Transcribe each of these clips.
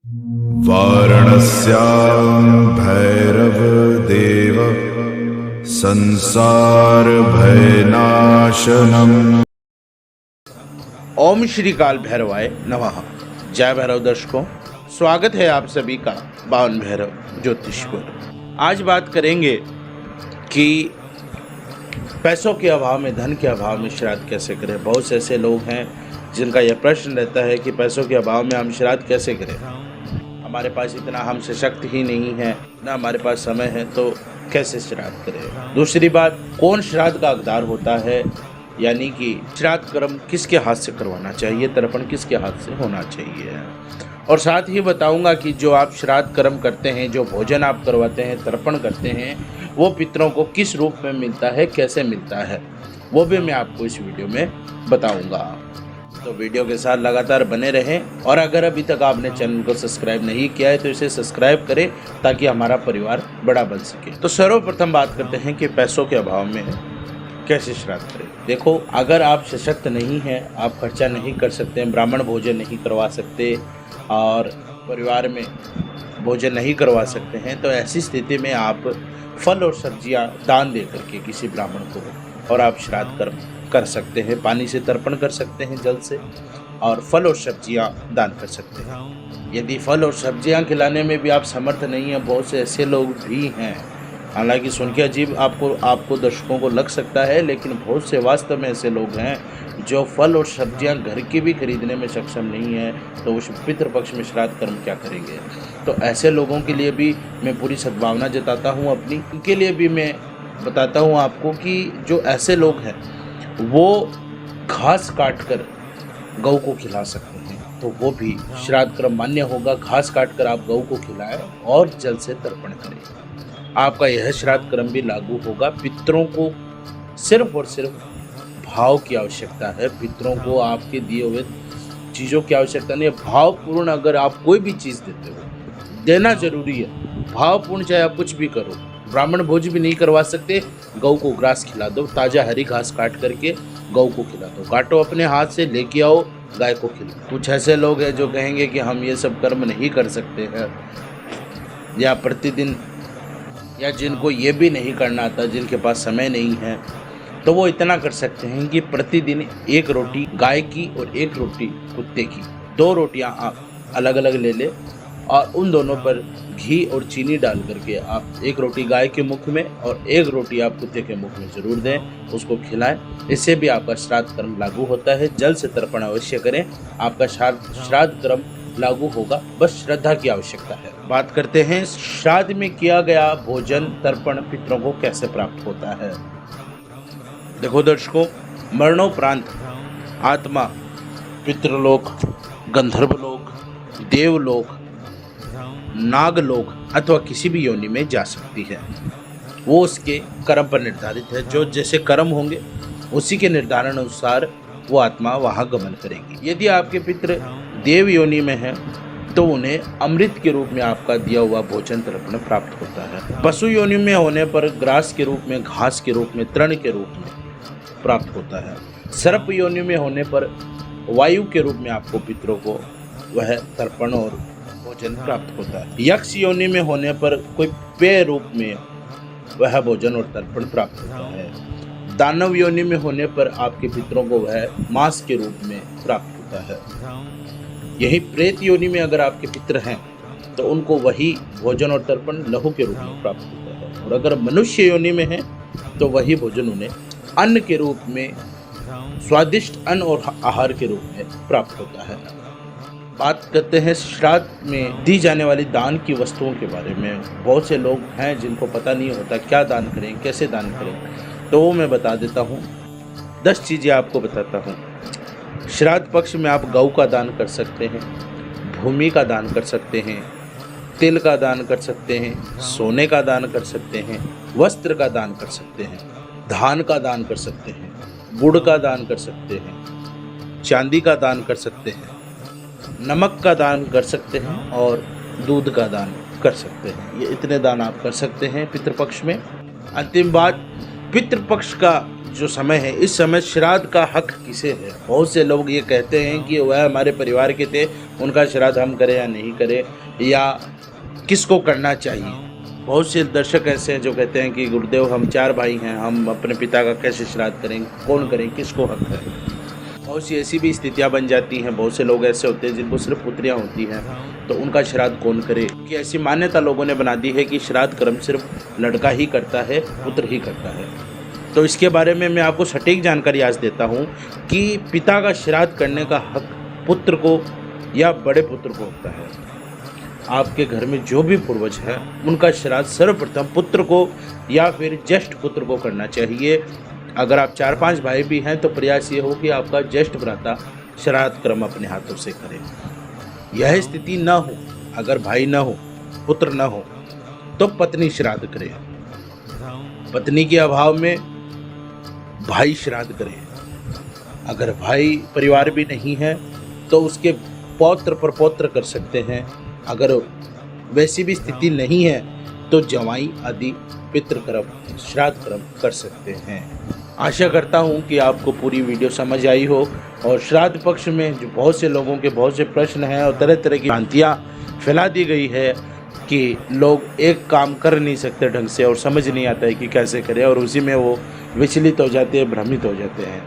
वाराणस्यां भैरवदेव संसार भयनाशनम्। ओम श्री काल भैरवाय नमः। जय भैरव दर्शकों, स्वागत है आप सभी का बावन भैरव ज्योतिष पर। आज बात करेंगे कि पैसों के अभाव में, धन के अभाव में श्राद्ध कैसे करें। बहुत से ऐसे लोग हैं जिनका यह प्रश्न रहता है कि पैसों के अभाव में हम श्राद्ध कैसे करें। हमारे पास इतना हम सशक्त ही नहीं है, ना हमारे पास समय है, तो कैसे श्राद्ध करें। दूसरी बात, कौन श्राद्ध का हकदार होता है, यानी कि श्राद्ध कर्म किसके हाथ से करवाना चाहिए, तर्पण किसके हाथ से होना चाहिए। और साथ ही बताऊंगा कि जो आप श्राद्ध कर्म करते हैं, जो भोजन आप करवाते हैं, तर्पण करते हैं, वो पितरों को किस रूप में मिलता है, कैसे मिलता है, वो भी मैं आपको इस वीडियो में बताऊंगा। तो वीडियो के साथ लगातार बने रहें। और अगर अभी तक आपने चैनल को सब्सक्राइब नहीं किया है तो इसे सब्सक्राइब करें ताकि हमारा परिवार बड़ा बन सके। तो सर्वप्रथम बात करते हैं कि पैसों के अभाव में कैसे श्राद्ध करें। देखो, अगर आप सशक्त नहीं हैं, आप खर्चा नहीं कर सकते, ब्राह्मण भोजन नहीं करवा सकते और परिवार में भोजन नहीं करवा सकते हैं, तो ऐसी स्थिति में आप फल और सब्जियां दान दे करके किसी ब्राह्मण को और आप श्राद्ध कर्म कर सकते हैं। पानी से तर्पण कर सकते हैं, जल से, और फल और सब्जियां दान कर सकते हैं। यदि फल और सब्जियां खिलाने में भी आप समर्थ नहीं हैं, बहुत से ऐसे लोग भी हैं, हालांकि सुन के अजीब आपको दर्शकों को लग सकता है, लेकिन बहुत से वास्तव में ऐसे लोग हैं जो फल और सब्जियां घर की भी खरीदने में सक्षम नहीं है, तो उस पितृपक्ष में श्राद्ध कर्म क्या करेंगे। तो ऐसे लोगों के लिए भी मैं पूरी सद्भावना जताता हूँ अपनी। उनके लिए भी मैं बताता हूँ आपको कि जो ऐसे लोग हैं वो घास काट कर गौ को खिला सकते हैं, तो वो भी श्राद्ध कर्म मान्य होगा। घास काट कर आप गौ को खिलाएं और जल से तर्पण करें, आपका यह श्राद्ध कर्म भी लागू होगा। पितरों को सिर्फ और सिर्फ भाव की आवश्यकता है। पितरों को आपके दिए हुए चीज़ों की आवश्यकता नहीं है। भावपूर्ण अगर आप कोई भी चीज़ देते हो, देना जरूरी है भावपूर्ण, चाहे आप कुछ भी करो। ब्राह्मण भोज भी नहीं करवा सकते, गौ को ग्रास खिला दो, ताज़ा हरी घास काट करके गौ को खिला दो। काटो अपने हाथ से, लेके आओ, गाय को खिलाओ। कुछ ऐसे लोग हैं जो कहेंगे कि हम ये सब कर्म नहीं कर सकते हैं, या प्रतिदिन, या जिनको ये भी नहीं करना आता, जिनके पास समय नहीं है, तो वो इतना कर सकते हैं कि प्रतिदिन एक रोटी गाय की और एक रोटी कुत्ते की, 2 रोटियां आप अलग अलग ले लें और उन दोनों पर घी और चीनी डाल करके आप एक रोटी गाय के मुख में और एक रोटी आप कुत्ते के मुख में जरूर दें, उसको खिलाएं। इससे भी आपका श्राद्ध कर्म लागू होता है। जल से तर्पण अवश्य करें, आपका श्राद्ध कर्म लागू होगा। बस श्रद्धा की आवश्यकता है। बात करते हैं श्राद्ध में किया गया भोजन तर्पण पितरों को कैसे प्राप्त होता है। देखो दर्शकों, मरणोपरांत आत्मा पितृलोक, गंधर्वलोक, देवलोक, नागलोक अथवा किसी भी योनि में जा सकती है। वो उसके कर्म पर निर्धारित है। जो जैसे कर्म होंगे उसी के निर्धारण अनुसार वो आत्मा वहाँ गमन करेगी। यदि आपके पितृ देव योनि में हैं तो उन्हें अमृत के रूप में आपका दिया हुआ भोजन तर्पण प्राप्त होता है। पशु योनि में होने पर ग्रास के रूप में, घास के रूप में, तृण के रूप में प्राप्त होता है। सर्प योनि में होने पर वायु के रूप में आपको पितरों को वह तर्पण और भोजन प्राप्त होता है। यक्ष योनि में होने पर कोई पेय रूप में वह भोजन और तर्पण प्राप्त होता है। दानव योनि में होने पर आपके पितरों को वह मांस के रूप में प्राप्त होता है। यही प्रेत योनि में अगर आपके पितर हैं तो उनको वही भोजन और तर्पण लहू के रूप में प्राप्त होता है। और अगर मनुष्य योनि में है तो वही भोजन उन्हें अन्न के रूप में, स्वादिष्ट अन्न और आहार के रूप में प्राप्त होता है। बात करते हैं श्राद्ध में दी जाने वाली दान की वस्तुओं के बारे में। बहुत से लोग हैं जिनको पता नहीं होता क्या दान करें, कैसे दान करें, तो वो मैं बता देता हूँ। 10 चीज़ें आपको बताता हूँ। श्राद्ध पक्ष में आप गौ का दान कर सकते हैं, भूमि का दान कर सकते हैं, तिल का दान कर सकते हैं, सोने का दान कर सकते हैं, वस्त्र का दान कर सकते हैं, धान का दान कर सकते हैं, गुड़ का दान कर सकते हैं, चांदी का दान कर सकते हैं, नमक का दान कर सकते हैं और दूध का दान कर सकते हैं। ये इतने दान आप कर सकते हैं पितृपक्ष में। अंतिम बात, पितृपक्ष का जो समय है, इस समय श्राद्ध का हक किसे है? बहुत से लोग ये कहते हैं कि वह हमारे परिवार के थे, उनका श्राद्ध हम करें या नहीं करें, या किसको करना चाहिए। बहुत से दर्शक ऐसे हैं जो कहते हैं कि गुरुदेव हम 4 भाई हैं, हम अपने पिता का कैसे श्राद्ध करें, कौन करें, किसको हक है। बहुत सी ऐसी भी स्थितियां बन जाती हैं, बहुत से लोग ऐसे होते हैं जिनको सिर्फ पुत्रियां होती हैं, तो उनका श्राद्ध कौन करे। कि ऐसी मान्यता लोगों ने बना दी है कि श्राद्ध कर्म सिर्फ लड़का ही करता है, पुत्र ही करता है। तो इसके बारे में मैं आपको सटीक जानकारी आज देता हूँ कि पिता का श्राद्ध करने का हक पुत्र को या बड़े पुत्र को होता है। आपके घर में जो भी पूर्वज है उनका श्राद्ध सर्वप्रथम पुत्र को या फिर ज्येष्ठ पुत्र को करना चाहिए। अगर आप 4-5 भाई भी हैं तो प्रयास ये हो कि आपका ज्येष्ठ भ्राता श्राद्ध कर्म अपने हाथों से करे। यह स्थिति न हो, अगर भाई न हो, पुत्र न हो, तो पत्नी श्राद्ध करे। पत्नी के अभाव में भाई श्राद्ध करे। अगर भाई परिवार भी नहीं है तो उसके पौत्र प्रपौत्र कर सकते हैं। अगर वैसी भी स्थिति नहीं है तो जवाई आदि पितृकर्म श्राद्ध कर्म कर सकते हैं। आशा करता हूं कि आपको पूरी वीडियो समझ आई हो। और श्राद्ध पक्ष में जो बहुत से लोगों के बहुत से प्रश्न हैं और तरह तरह की भ्रांतियाँ फैला दी गई है कि लोग एक काम कर नहीं सकते ढंग से और समझ नहीं आता है कि कैसे करें, और उसी में वो विचलित हो जाते हैं, भ्रमित हो जाते हैं।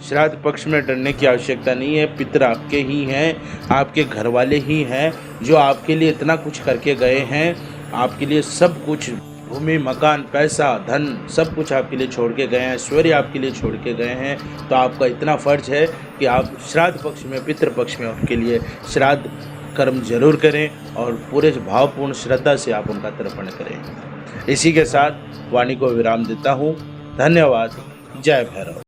श्राद्ध पक्ष में डरने की आवश्यकता नहीं है। पितर आपके ही हैं, आपके घर वाले ही हैं जो आपके लिए इतना कुछ करके गए हैं। आपके लिए सब कुछ, भूमि, मकान, पैसा, धन, सब कुछ आपके लिए छोड़ के गए हैं, ऐश्वर्य आपके लिए छोड़ के गए हैं। तो आपका इतना फर्ज है कि आप श्राद्ध पक्ष में, पितृ पक्ष में उनके लिए श्राद्ध कर्म जरूर करें और पूरे भावपूर्ण श्रद्धा से आप उनका तर्पण करें। इसी के साथ वाणी को विराम देता हूँ। धन्यवाद। जय भैरव।